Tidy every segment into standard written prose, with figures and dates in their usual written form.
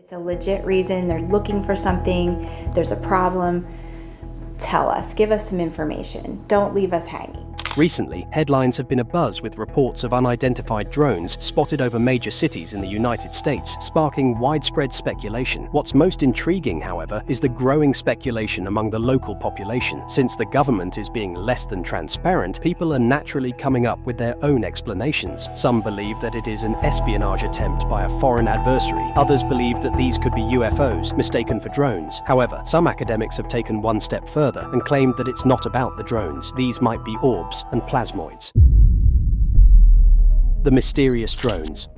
It's a legit reason, they're looking for something, there's a problem. Tell us, give us some information. Don't leave us hanging. Recently, headlines have been abuzz with reports of unidentified drones spotted over major cities in the United States, sparking widespread speculation. What's most intriguing, however, is the growing speculation among the local population. Since the government is being less than transparent, people are naturally coming up with their own explanations. Some believe that it is an espionage attempt by a foreign adversary. Others believe that these could be UFOs, mistaken for drones. However, some academics have taken one step further and claimed that it's not about the drones. These might be orbs and plasmoids. The mysterious drones.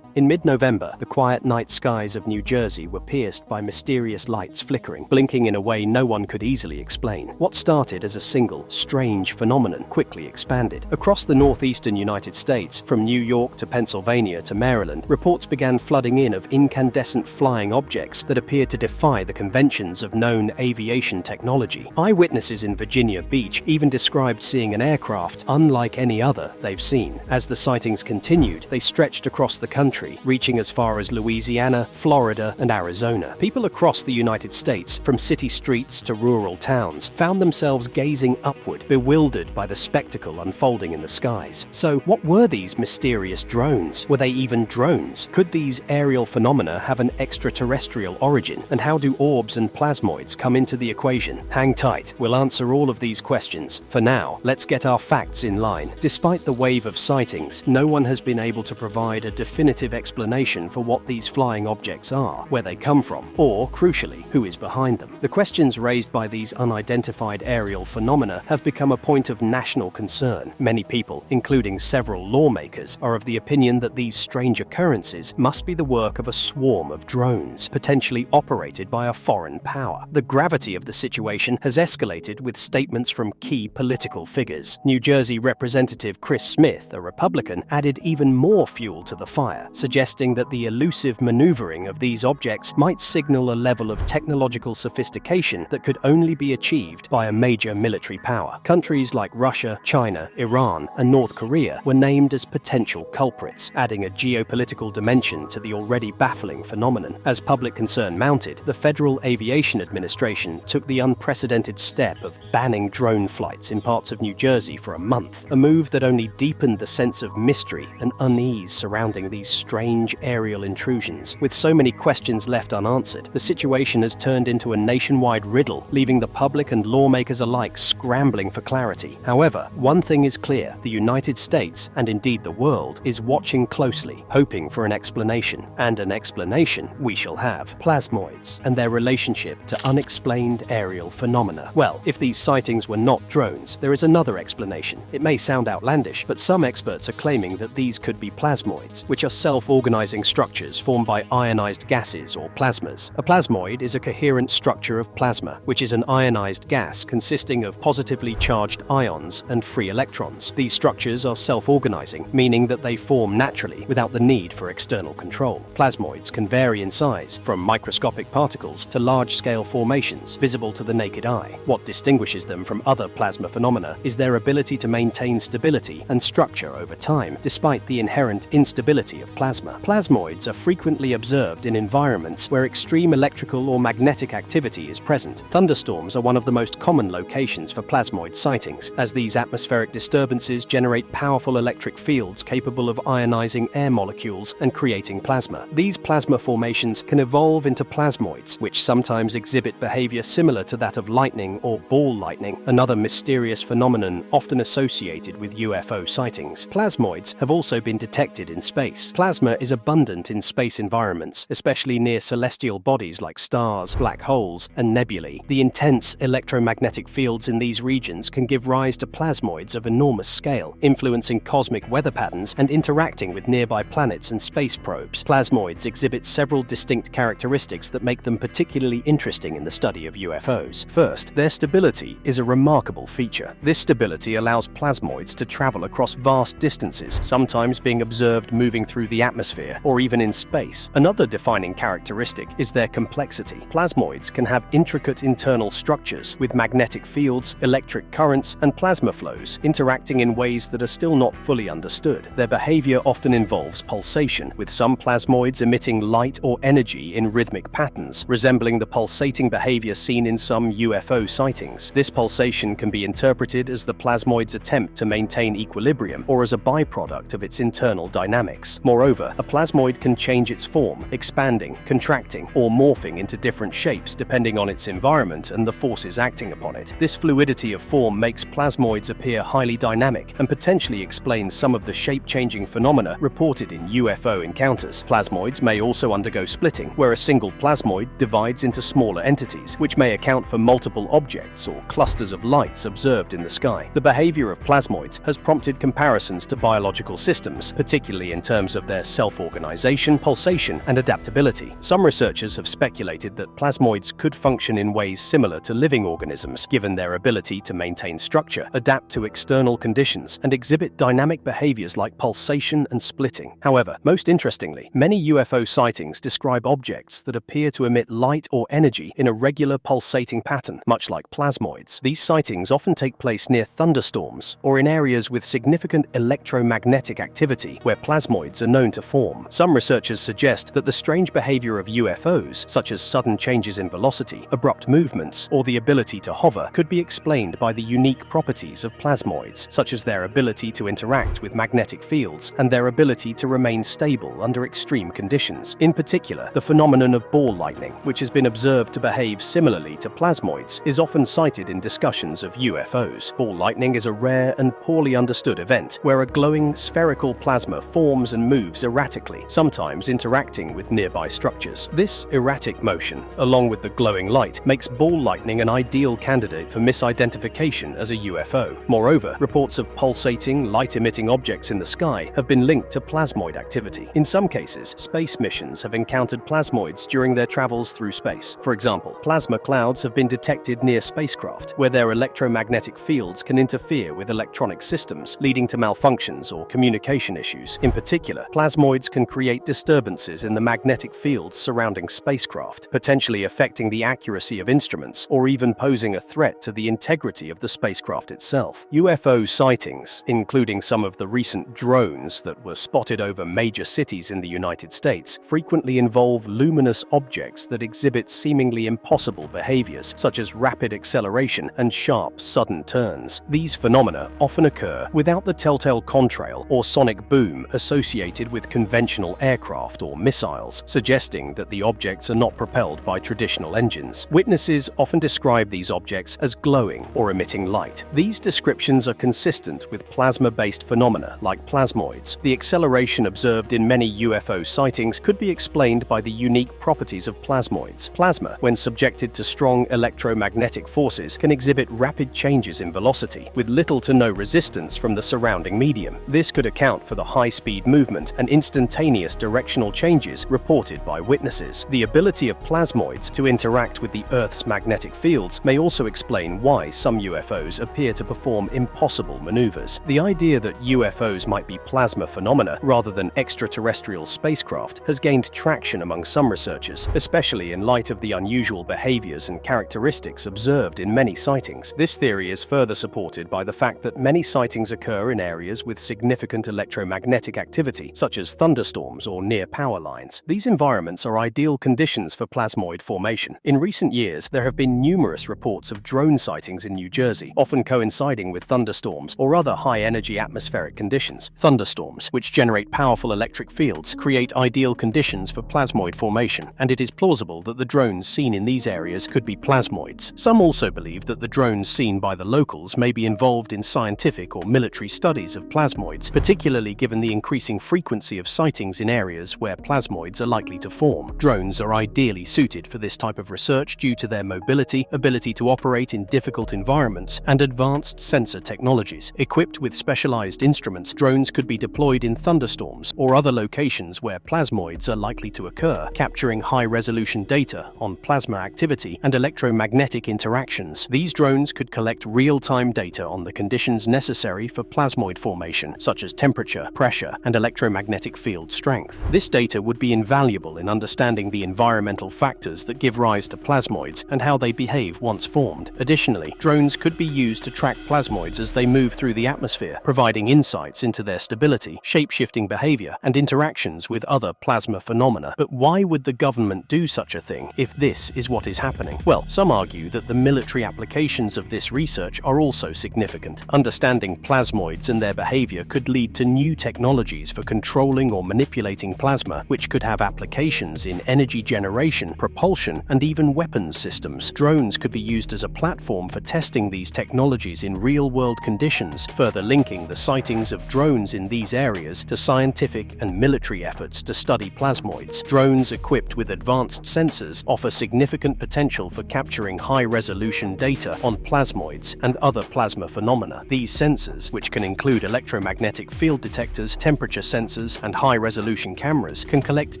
In mid-November, the quiet night skies of New Jersey were pierced by mysterious lights flickering, blinking in a way no one could easily explain. What started as a single, strange phenomenon quickly expanded. Across the northeastern United States, from New York to Pennsylvania to Maryland, reports began flooding in of incandescent flying objects that appeared to defy the conventions of known aviation technology. Eyewitnesses in Virginia Beach even described seeing an aircraft unlike any other they've seen. As the sightings continued, they stretched across the country, reaching as far as Louisiana, Florida, and Arizona. People across the United States, from city streets to rural towns, found themselves gazing upward, bewildered by the spectacle unfolding in the skies. So, what were these mysterious drones? Were they even drones? Could these aerial phenomena have an extraterrestrial origin? And how do orbs and plasmoids come into the equation? Hang tight, we'll answer all of these questions. For now, let's get our facts in line. Despite the wave of sightings, no one has been able to provide a definitive explanation for what these flying objects are, where they come from, or, crucially, who is behind them. The questions raised by these unidentified aerial phenomena have become a point of national concern. Many people, including several lawmakers, are of the opinion that these strange occurrences must be the work of a swarm of drones, potentially operated by a foreign power. The gravity of the situation has escalated with statements from key political figures. New Jersey Representative Chris Smith, a Republican, added even more fuel to the fire, suggesting that the elusive maneuvering of these objects might signal a level of technological sophistication that could only be achieved by a major military power. Countries like Russia, China, Iran, and North Korea were named as potential culprits, adding a geopolitical dimension to the already baffling phenomenon. As public concern mounted, the Federal Aviation Administration took the unprecedented step of banning drone flights in parts of New Jersey for a month, a move that only deepened the sense of mystery and unease surrounding these strange aerial intrusions. With so many questions left unanswered, the situation has turned into a nationwide riddle, leaving the public and lawmakers alike scrambling for clarity. However, one thing is clear: the United States, and indeed the world, is watching closely, hoping for an explanation. And an explanation we shall have. Plasmoids and their relationship to unexplained aerial phenomena. Well, if these sightings were not drones, there is another explanation. It may sound outlandish, but some experts are claiming that these could be plasmoids, which are self-organizing structures formed by ionized gases or plasmas. A plasmoid is a coherent structure of plasma, which is an ionized gas consisting of positively charged ions and free electrons. These structures are self-organizing, meaning that they form naturally without the need for external control. Plasmoids can vary in size, from microscopic particles to large-scale formations visible to the naked eye. What distinguishes them from other plasma phenomena is their ability to maintain stability and structure over time, despite the inherent instability of plasma. Plasmoids are frequently observed in environments where extreme electrical or magnetic activity is present. Thunderstorms are one of the most common locations for plasmoid sightings, as these atmospheric disturbances generate powerful electric fields capable of ionizing air molecules and creating plasma. These plasma formations can evolve into plasmoids, which sometimes exhibit behavior similar to that of lightning or ball lightning, another mysterious phenomenon often associated with UFO sightings. Plasmoids have also been detected in space. Plasma is abundant in space environments, especially near celestial bodies like stars, black holes, and nebulae. The intense electromagnetic fields in these regions can give rise to plasmoids of enormous scale, influencing cosmic weather patterns and interacting with nearby planets and space probes. Plasmoids exhibit several distinct characteristics that make them particularly interesting in the study of UFOs. First, their stability is a remarkable feature. This stability allows plasmoids to travel across vast distances, sometimes being observed moving through the atmosphere or even in space. Another defining characteristic is their complexity. Plasmoids can have intricate internal structures with magnetic fields, electric currents, and plasma flows interacting in ways that are still not fully understood. Their behavior often involves pulsation, with some plasmoids emitting light or energy in rhythmic patterns, resembling the pulsating behavior seen in some UFO sightings. This pulsation can be interpreted as the plasmoid's attempt to maintain equilibrium or as a byproduct of its internal dynamics. Moreover, a plasmoid can change its form, expanding, contracting, or morphing into different shapes depending on its environment and the forces acting upon it. This fluidity of form makes plasmoids appear highly dynamic and potentially explains some of the shape-changing phenomena reported in UFO encounters. Plasmoids may also undergo splitting, where a single plasmoid divides into smaller entities, which may account for multiple objects or clusters of lights observed in the sky. The behavior of plasmoids has prompted comparisons to biological systems, particularly in terms of their self-organization, pulsation, and adaptability. Some researchers have speculated that plasmoids could function in ways similar to living organisms, given their ability to maintain structure, adapt to external conditions, and exhibit dynamic behaviors like pulsation and splitting. However, most interestingly, many UFO sightings describe objects that appear to emit light or energy in a regular pulsating pattern, much like plasmoids. These sightings often take place near thunderstorms or in areas with significant electromagnetic activity where plasmoids are known to form. Some researchers suggest that the strange behavior of UFOs, such as sudden changes in velocity, abrupt movements, or the ability to hover, could be explained by the unique properties of plasmoids, such as their ability to interact with magnetic fields and their ability to remain stable under extreme conditions. In particular, the phenomenon of ball lightning, which has been observed to behave similarly to plasmoids, is often cited in discussions of UFOs. Ball lightning is a rare and poorly understood event where a glowing spherical plasma forms and moves erratically, sometimes interacting with nearby structures. This erratic motion, along with the glowing light, makes ball lightning an ideal candidate for misidentification as a UFO. Moreover, reports of pulsating, light-emitting objects in the sky have been linked to plasmoid activity. In some cases, space missions have encountered plasmoids during their travels through space. For example, plasma clouds have been detected near spacecraft, where their electromagnetic fields can interfere with electronic systems, leading to malfunctions or communication issues. In particular, plasmoids can create disturbances in the magnetic fields surrounding spacecraft, potentially affecting the accuracy of instruments or even posing a threat to the integrity of the spacecraft itself. UFO sightings, including some of the recent drones that were spotted over major cities in the United States, frequently involve luminous objects that exhibit seemingly impossible behaviors, such as rapid acceleration and sharp, sudden turns. These phenomena often occur without the telltale contrail or sonic boom associated with conventional aircraft or missiles, suggesting that the objects are not propelled by traditional engines. Witnesses often describe these objects as glowing or emitting light. These descriptions are consistent with plasma-based phenomena like plasmoids. The acceleration observed in many UFO sightings could be explained by the unique properties of plasmoids. Plasma, when subjected to strong electromagnetic forces, can exhibit rapid changes in velocity, with little to no resistance from the surrounding medium. This could account for the high-speed movement and instantaneous directional changes reported by witnesses. The ability of plasmoids to interact with the Earth's magnetic fields may also explain why some UFOs appear to perform impossible maneuvers. The idea that UFOs might be plasma phenomena rather than extraterrestrial spacecraft has gained traction among some researchers, especially in light of the unusual behaviors and characteristics observed in many sightings. This theory is further supported by the fact that many sightings occur in areas with significant electromagnetic activity, such as thunderstorms or near power lines. These environments are ideal conditions for plasmoid formation. In recent years, there have been numerous reports of drone sightings in New Jersey, often coinciding with thunderstorms or other high-energy atmospheric conditions. Thunderstorms, which generate powerful electric fields, create ideal conditions for plasmoid formation, and it is plausible that the drones seen in these areas could be plasmoids. Some also believe that the drones seen by the locals may be involved in scientific or military studies of plasmoids, particularly given the increasing frequency of sightings in areas where plasmoids are likely to form. Drones are ideally suited for this type of research due to their mobility, ability to operate in difficult environments, and advanced sensor technologies. Equipped with specialized instruments, drones could be deployed in thunderstorms or other locations where plasmoids are likely to occur, capturing high-resolution data on plasma activity and electromagnetic interactions. These drones could collect real-time data on the conditions necessary for plasmoid formation, such as temperature, pressure, and electromagnetic electromagnetic field strength. This data would be invaluable in understanding the environmental factors that give rise to plasmoids and how they behave once formed. Additionally, drones could be used to track plasmoids as they move through the atmosphere, providing insights into their stability, shape-shifting behavior, and interactions with other plasma phenomena. But why would the government do such a thing if this is what is happening? Well, some argue that the military applications of this research are also significant. Understanding plasmoids and their behavior could lead to new technologies for controlling or manipulating plasma, which could have applications in energy generation, propulsion, and even weapons systems. Drones could be used as a platform for testing these technologies in real-world conditions, further linking the sightings of drones in these areas to scientific and military efforts to study plasmoids. Drones equipped with advanced sensors offer significant potential for capturing high-resolution data on plasmoids and other plasma phenomena. These sensors, which can include electromagnetic field detectors, temperature sensors, and high-resolution cameras, can collect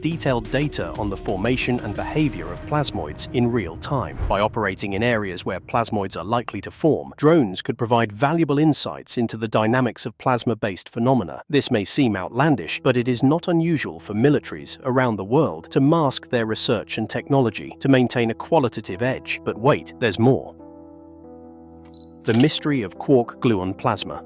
detailed data on the formation and behavior of plasmoids in real time. By operating in areas where plasmoids are likely to form, drones could provide valuable insights into the dynamics of plasma-based phenomena. This may seem outlandish, but it is not unusual for militaries around the world to mask their research and technology to maintain a qualitative edge. But wait, there's more. The mystery of quark-gluon plasma.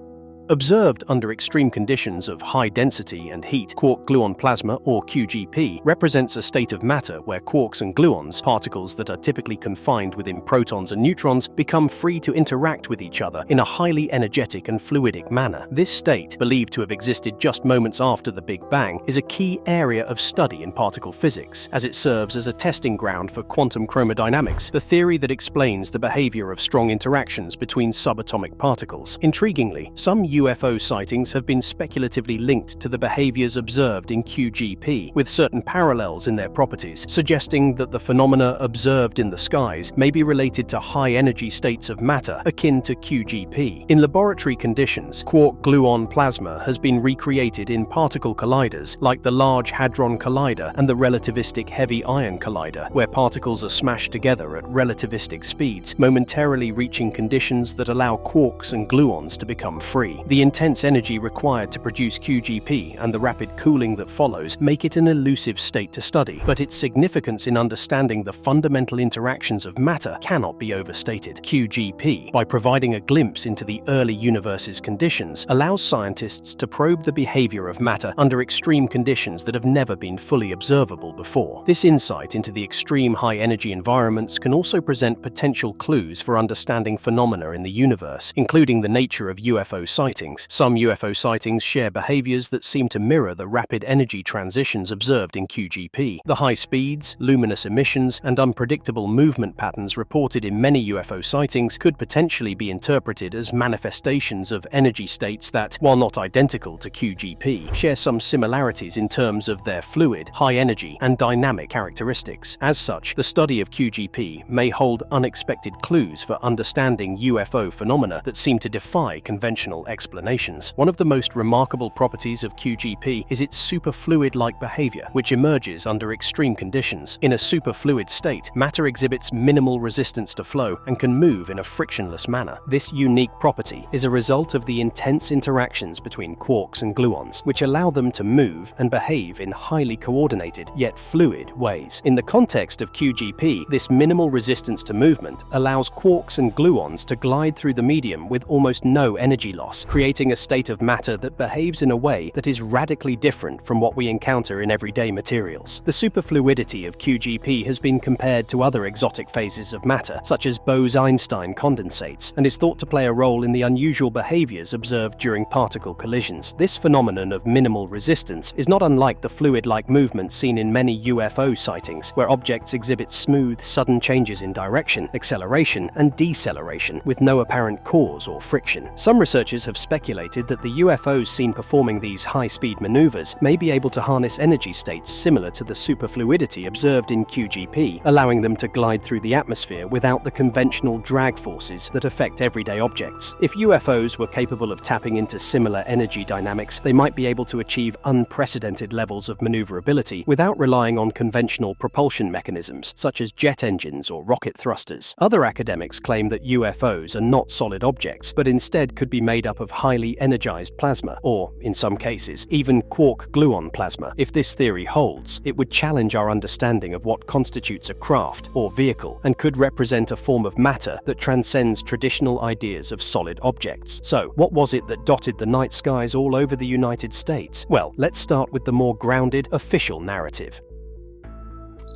Observed under extreme conditions of high density and heat, quark-gluon plasma, or QGP, represents a state of matter where quarks and gluons, particles that are typically confined within protons and neutrons, become free to interact with each other in a highly energetic and fluidic manner. This state, believed to have existed just moments after the Big Bang, is a key area of study in particle physics, as it serves as a testing ground for quantum chromodynamics, the theory that explains the behavior of strong interactions between subatomic particles. Intriguingly, some UFO sightings have been speculatively linked to the behaviors observed in QGP, with certain parallels in their properties, suggesting that the phenomena observed in the skies may be related to high-energy states of matter akin to QGP. In laboratory conditions, quark-gluon plasma has been recreated in particle colliders like the Large Hadron Collider and the Relativistic Heavy Ion Collider, where particles are smashed together at relativistic speeds, momentarily reaching conditions that allow quarks and gluons to become free. The intense energy required to produce QGP and the rapid cooling that follows make it an elusive state to study, but its significance in understanding the fundamental interactions of matter cannot be overstated. QGP, by providing a glimpse into the early universe's conditions, allows scientists to probe the behavior of matter under extreme conditions that have never been fully observable before. This insight into the extreme high-energy environments can also present potential clues for understanding phenomena in the universe, including the nature of UFO sightings. Some UFO sightings share behaviors that seem to mirror the rapid energy transitions observed in QGP. The high speeds, luminous emissions, and unpredictable movement patterns reported in many UFO sightings could potentially be interpreted as manifestations of energy states that, while not identical to QGP, share some similarities in terms of their fluid, high energy, and dynamic characteristics. As such, the study of QGP may hold unexpected clues for understanding UFO phenomena that seem to defy conventional explanations. One of the most remarkable properties of QGP is its superfluid-like behavior, which emerges under extreme conditions. In a superfluid state, matter exhibits minimal resistance to flow and can move in a frictionless manner. This unique property is a result of the intense interactions between quarks and gluons, which allow them to move and behave in highly coordinated yet fluid ways. In the context of QGP, this minimal resistance to movement allows quarks and gluons to glide through the medium with almost no energy loss, creating a state of matter that behaves in a way that is radically different from what we encounter in everyday materials. The superfluidity of QGP has been compared to other exotic phases of matter, such as Bose-Einstein condensates, and is thought to play a role in the unusual behaviors observed during particle collisions. This phenomenon of minimal resistance is not unlike the fluid-like movement seen in many UFO sightings, where objects exhibit smooth, sudden changes in direction, acceleration, and deceleration, with no apparent cause or friction. Some researchers have speculated that the UFOs seen performing these high-speed maneuvers may be able to harness energy states similar to the superfluidity observed in QGP, allowing them to glide through the atmosphere without the conventional drag forces that affect everyday objects. If UFOs were capable of tapping into similar energy dynamics, they might be able to achieve unprecedented levels of maneuverability without relying on conventional propulsion mechanisms, such as jet engines or rocket thrusters. Other academics claim that UFOs are not solid objects, but instead could be made up of highly energized plasma, or, in some cases, even quark gluon plasma. If this theory holds, it would challenge our understanding of what constitutes a craft or vehicle, and could represent a form of matter that transcends traditional ideas of solid objects. So, what was it that dotted the night skies all over the United States? Well, let's start with the more grounded, official narrative.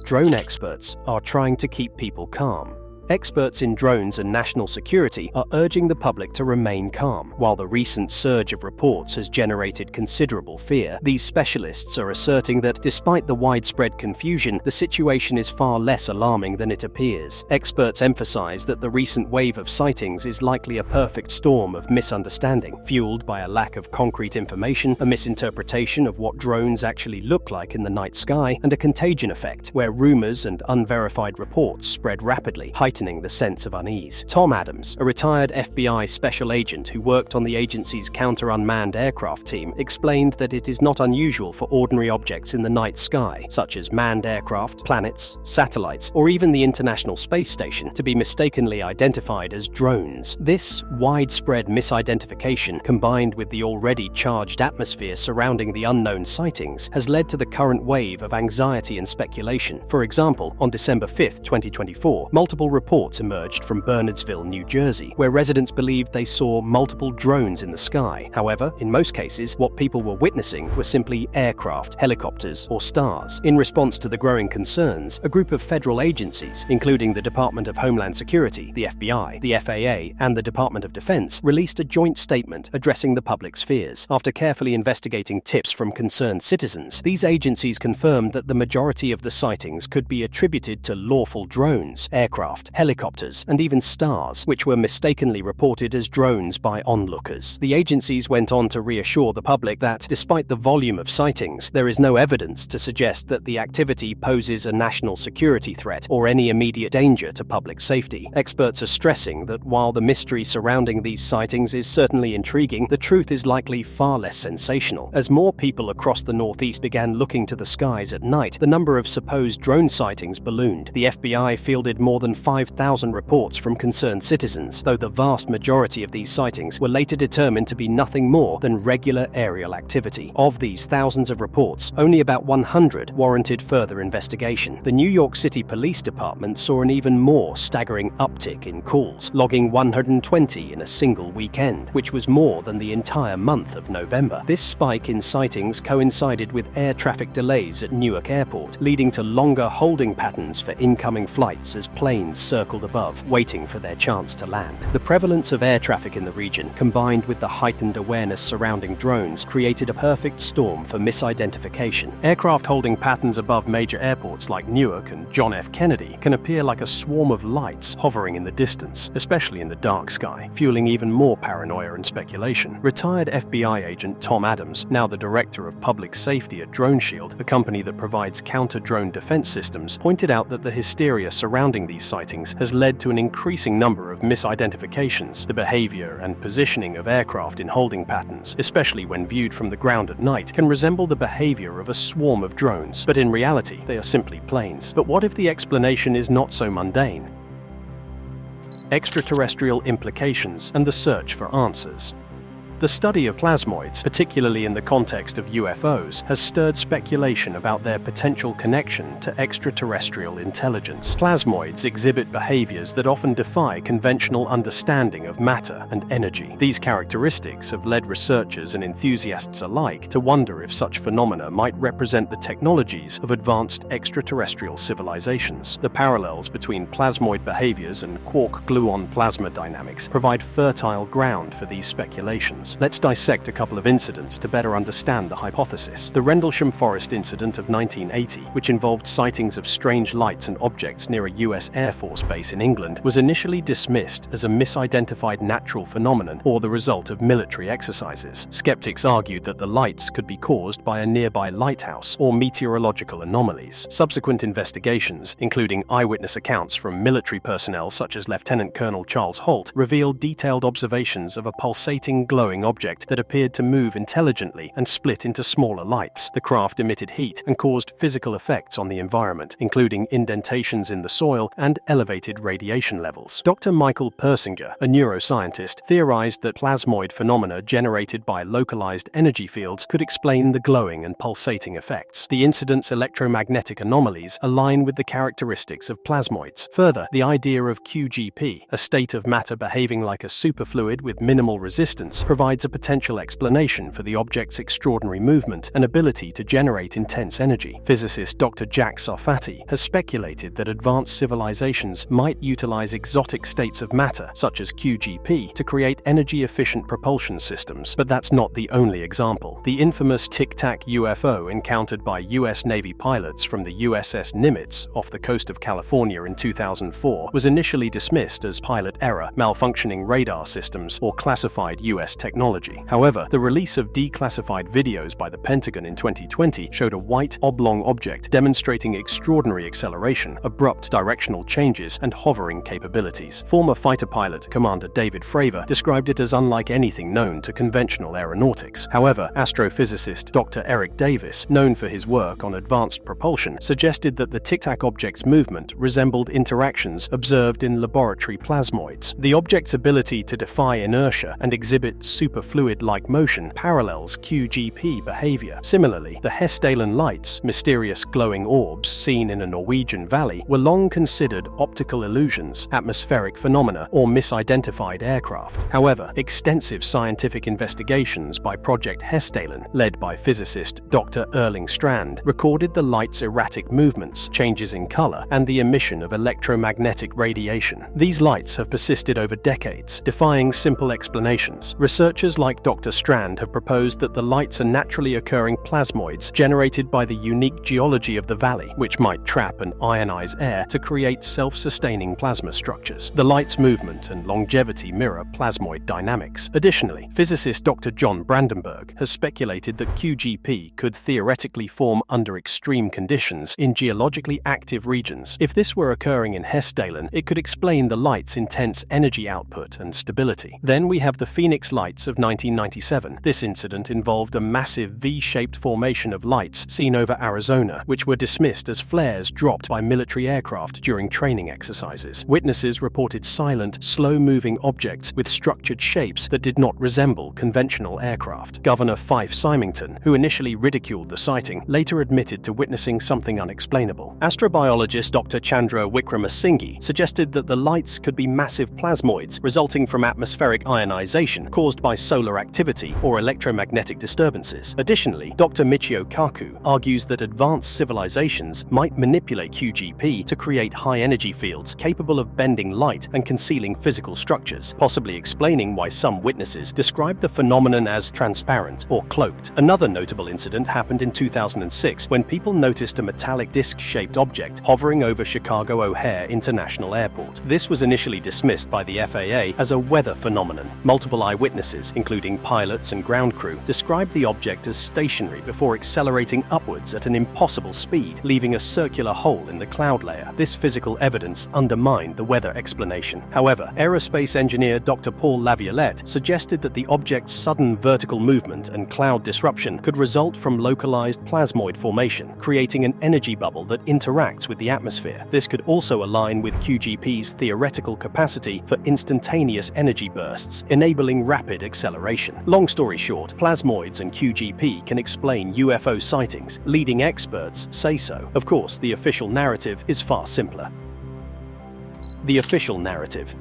Drone experts are trying to keep people calm. Experts in drones and national security are urging the public to remain calm. While the recent surge of reports has generated considerable fear, these specialists are asserting that, despite the widespread confusion, the situation is far less alarming than it appears. Experts emphasize that the recent wave of sightings is likely a perfect storm of misunderstanding, fueled by a lack of concrete information, a misinterpretation of what drones actually look like in the night sky, and a contagion effect, where rumors and unverified reports spread rapidly, heightening the sense of unease. Tom Adams, a retired FBI special agent who worked on the agency's counter-unmanned aircraft team, explained that it is not unusual for ordinary objects in the night sky, such as manned aircraft, planets, satellites, or even the International Space Station, to be mistakenly identified as drones. This widespread misidentification, combined with the already charged atmosphere surrounding the unknown sightings, has led to the current wave of anxiety and speculation. For example, on December 5, 2024, multiple reports emerged from Bernardsville, New Jersey, where residents believed they saw multiple drones in the sky. However, in most cases, what people were witnessing were simply aircraft, helicopters, or stars. In response to the growing concerns, a group of federal agencies, including the Department of Homeland Security, the FBI, the FAA, and the Department of Defense, released a joint statement addressing the public's fears. After carefully investigating tips from concerned citizens, these agencies confirmed that the majority of the sightings could be attributed to lawful drones, aircraft, helicopters, and even stars, which were mistakenly reported as drones by onlookers. The agencies went on to reassure the public that, despite the volume of sightings, there is no evidence to suggest that the activity poses a national security threat or any immediate danger to public safety. Experts are stressing that while the mystery surrounding these sightings is certainly intriguing, the truth is likely far less sensational. As more people across the Northeast began looking to the skies at night, the number of supposed drone sightings ballooned. The FBI fielded more than 5,000 reports from concerned citizens, though the vast majority of these sightings were later determined to be nothing more than regular aerial activity. Of these thousands of reports, only about 100 warranted further investigation. The New York City Police Department saw an even more staggering uptick in calls, logging 120 in a single weekend, which was more than the entire month of November. This spike in sightings coincided with air traffic delays at Newark Airport, leading to longer holding patterns for incoming flights as planes circled above, waiting for their chance to land. The prevalence of air traffic in the region, combined with the heightened awareness surrounding drones, created a perfect storm for misidentification. Aircraft holding patterns above major airports like Newark and John F. Kennedy can appear like a swarm of lights hovering in the distance, especially in the dark sky, fueling even more paranoia and speculation. Retired FBI agent Tom Adams, now the director of public safety at Drone Shield, a company that provides counter-drone defense systems, pointed out that the hysteria surrounding these sightings has led to an increasing number of misidentifications. The behavior and positioning of aircraft in holding patterns, especially when viewed from the ground at night, can resemble the behavior of a swarm of drones, but in reality, they are simply planes. But what if the explanation is not so mundane? Extraterrestrial implications and the search for answers. The study of plasmoids, particularly in the context of UFOs, has stirred speculation about their potential connection to extraterrestrial intelligence. Plasmoids exhibit behaviors that often defy conventional understanding of matter and energy. These characteristics have led researchers and enthusiasts alike to wonder if such phenomena might represent the technologies of advanced extraterrestrial civilizations. The parallels between plasmoid behaviors and quark-gluon plasma dynamics provide fertile ground for these speculations. Let's dissect a couple of incidents to better understand the hypothesis. The Rendlesham Forest incident of 1980, which involved sightings of strange lights and objects near a US Air Force base in England, was initially dismissed as a misidentified natural phenomenon or the result of military exercises. Skeptics argued that the lights could be caused by a nearby lighthouse or meteorological anomalies. Subsequent investigations, including eyewitness accounts from military personnel such as Lieutenant Colonel Charles Holt, revealed detailed observations of a pulsating glowing glowing object that appeared to move intelligently and split into smaller lights. The craft emitted heat and caused physical effects on the environment, including indentations in the soil and elevated radiation levels. Dr. Michael Persinger, a neuroscientist, theorized that plasmoid phenomena generated by localized energy fields could explain the glowing and pulsating effects. The incident's electromagnetic anomalies align with the characteristics of plasmoids. Further, the idea of QGP, a state of matter behaving like a superfluid with minimal resistance, provides a potential explanation for the object's extraordinary movement and ability to generate intense energy. Physicist Dr. Jack Sarfati has speculated that advanced civilizations might utilize exotic states of matter, such as QGP, to create energy-efficient propulsion systems, but that's not the only example. The infamous Tic Tac UFO encountered by US Navy pilots from the USS Nimitz off the coast of California in 2004 was initially dismissed as pilot error, malfunctioning radar systems, or classified US technology. However, the release of declassified videos by the Pentagon in 2020 showed a white, oblong object demonstrating extraordinary acceleration, abrupt directional changes, and hovering capabilities. Former fighter pilot Commander David Fravor described it as unlike anything known to conventional aeronautics. However, astrophysicist Dr. Eric Davis, known for his work on advanced propulsion, suggested that the Tic Tac object's movement resembled interactions observed in laboratory plasmoids. The object's ability to defy inertia and exhibit superfluid-like motion parallels QGP behavior. Similarly, the Hessdalen lights, mysterious glowing orbs seen in a Norwegian valley, were long considered optical illusions, atmospheric phenomena, or misidentified aircraft. However, extensive scientific investigations by Project Hessdalen, led by physicist Dr. Erling Strand, recorded the light's erratic movements, changes in color, and the emission of electromagnetic radiation. These lights have persisted over decades, defying simple explanations. Researchers like Dr. Strand have proposed that the lights are naturally occurring plasmoids generated by the unique geology of the valley, which might trap and ionize air to create self-sustaining plasma structures. The light's movement and longevity mirror plasmoid dynamics. Additionally, physicist Dr. John Brandenburg has speculated that QGP could theoretically form under extreme conditions in geologically active regions. If this were occurring in Hessdalen, it could explain the light's intense energy output and stability. Then we have the Phoenix lights of 1997. This incident involved a massive V-shaped formation of lights seen over Arizona, which were dismissed as flares dropped by military aircraft during training exercises. Witnesses reported silent, slow-moving objects with structured shapes that did not resemble conventional aircraft. Governor Fife Symington, who initially ridiculed the sighting, later admitted to witnessing something unexplainable. Astrobiologist Dr. Chandra Wickramasinghe suggested that the lights could be massive plasmoids resulting from atmospheric ionization caused by solar activity or electromagnetic disturbances. Additionally, Dr. Michio Kaku argues that advanced civilizations might manipulate QGP to create high-energy fields capable of bending light and concealing physical structures, possibly explaining why some witnesses describe the phenomenon as transparent or cloaked. Another notable incident happened in 2006 when people noticed a metallic disc-shaped object hovering over Chicago O'Hare International Airport. This was initially dismissed by the FAA as a weather phenomenon. Multiple eyewitnesses, including pilots and ground crew, described the object as stationary before accelerating upwards at an impossible speed, leaving a circular hole in the cloud layer. This physical evidence undermined the weather explanation. However, aerospace engineer Dr. Paul Laviolette suggested that the object's sudden vertical movement and cloud disruption could result from localized plasmoid formation, creating an energy bubble that interacts with the atmosphere. This could also align with QGP's theoretical capacity for instantaneous energy bursts, enabling rapid acceleration. Long story short, plasmoids and QGP can explain UFO sightings. Leading experts say so. Of course, the official narrative is far simpler. The official narrative.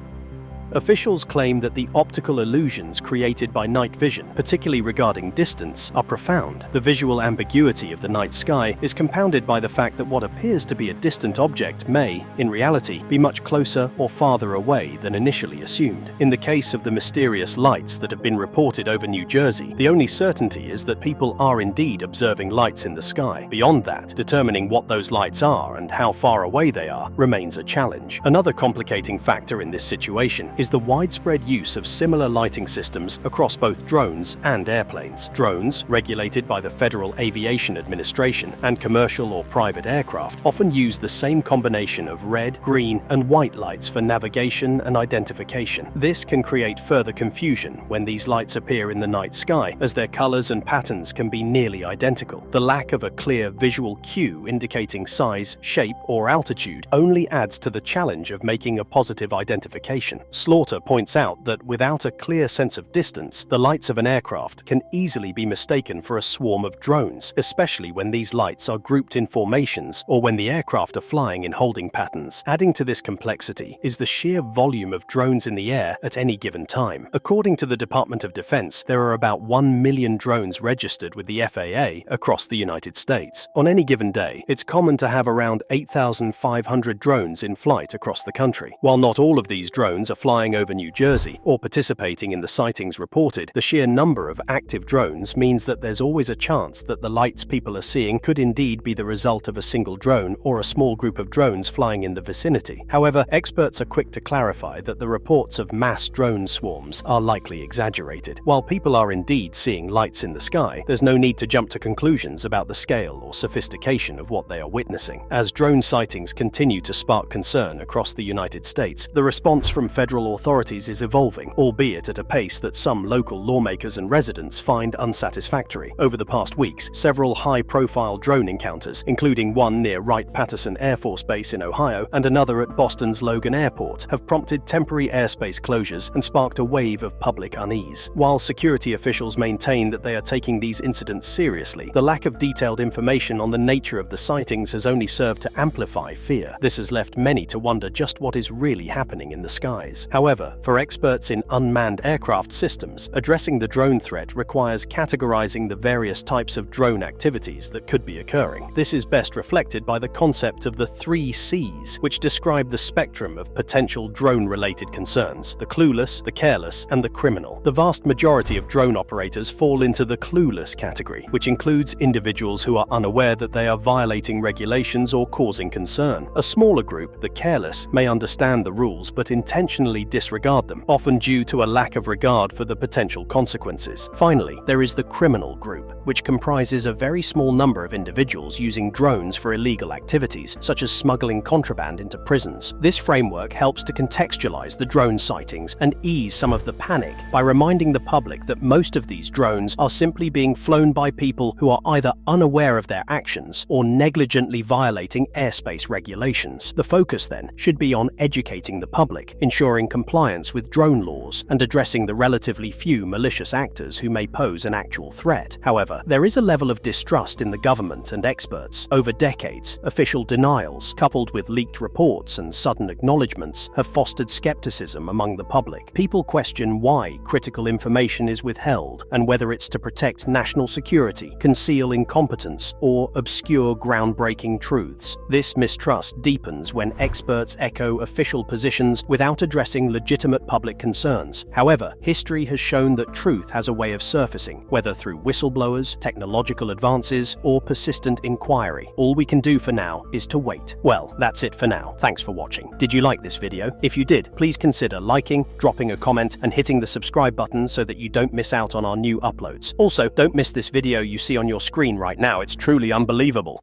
Officials claim that the optical illusions created by night vision, particularly regarding distance, are profound. The visual ambiguity of the night sky is compounded by the fact that what appears to be a distant object may, in reality, be much closer or farther away than initially assumed. In the case of the mysterious lights that have been reported over New Jersey, the only certainty is that people are indeed observing lights in the sky. Beyond that, determining what those lights are and how far away they are remains a challenge. Another complicating factor in this situation is the widespread use of similar lighting systems across both drones and airplanes. Drones, regulated by the Federal Aviation Administration, and commercial or private aircraft often use the same combination of red, green, and white lights for navigation and identification. This can create further confusion when these lights appear in the night sky, as their colors and patterns can be nearly identical. The lack of a clear visual cue indicating size, shape, or altitude only adds to the challenge of making a positive identification. Slaughter points out that without a clear sense of distance, the lights of an aircraft can easily be mistaken for a swarm of drones, especially when these lights are grouped in formations or when the aircraft are flying in holding patterns. Adding to this complexity is the sheer volume of drones in the air at any given time. According to the Department of Defense, there are about 1 million drones registered with the FAA across the United States. On any given day, it's common to have around 8,500 drones in flight across the country. While not all of these drones are flying over New Jersey or participating in the sightings reported, the sheer number of active drones means that there's always a chance that the lights people are seeing could indeed be the result of a single drone or a small group of drones flying in the vicinity. However, experts are quick to clarify that the reports of mass drone swarms are likely exaggerated. While people are indeed seeing lights in the sky, there's no need to jump to conclusions about the scale or sophistication of what they are witnessing. As drone sightings continue to spark concern across the United States, the response from federal authorities is evolving, albeit at a pace that some local lawmakers and residents find unsatisfactory. Over the past weeks, several high-profile drone encounters, including one near Wright-Patterson Air Force Base in Ohio and another at Boston's Logan Airport, have prompted temporary airspace closures and sparked a wave of public unease. While security officials maintain that they are taking these incidents seriously, the lack of detailed information on the nature of the sightings has only served to amplify fear. This has left many to wonder just what is really happening in the skies. However, for experts in unmanned aircraft systems, addressing the drone threat requires categorizing the various types of drone activities that could be occurring. This is best reflected by the concept of the 3 Cs, which describe the spectrum of potential drone-related concerns: the clueless, the careless, and the criminal. The vast majority of drone operators fall into the clueless category, which includes individuals who are unaware that they are violating regulations or causing concern. A smaller group, the careless, may understand the rules but intentionally disregard them, often due to a lack of regard for the potential consequences. Finally, there is the criminal group, which comprises a very small number of individuals using drones for illegal activities, such as smuggling contraband into prisons. This framework helps to contextualize the drone sightings and ease some of the panic by reminding the public that most of these drones are simply being flown by people who are either unaware of their actions or negligently violating airspace regulations. The focus then should be on educating the public, ensuring compliance with drone laws, and addressing the relatively few malicious actors who may pose an actual threat. However, there is a level of distrust in the government and experts. Over decades, official denials, coupled with leaked reports and sudden acknowledgements, have fostered skepticism among the public. People question why critical information is withheld and whether it's to protect national security, conceal incompetence, or obscure groundbreaking truths. This mistrust deepens when experts echo official positions without addressing legitimate public concerns. However, history has shown that truth has a way of surfacing, whether through whistleblowers, technological advances, or persistent inquiry. All we can do for now is to wait. Well, that's it for now. Thanks for watching. Did you like this video? If you did, please consider liking, dropping a comment, and hitting the subscribe button so that you don't miss out on our new uploads. Also, don't miss this video you see on your screen right now. It's truly unbelievable.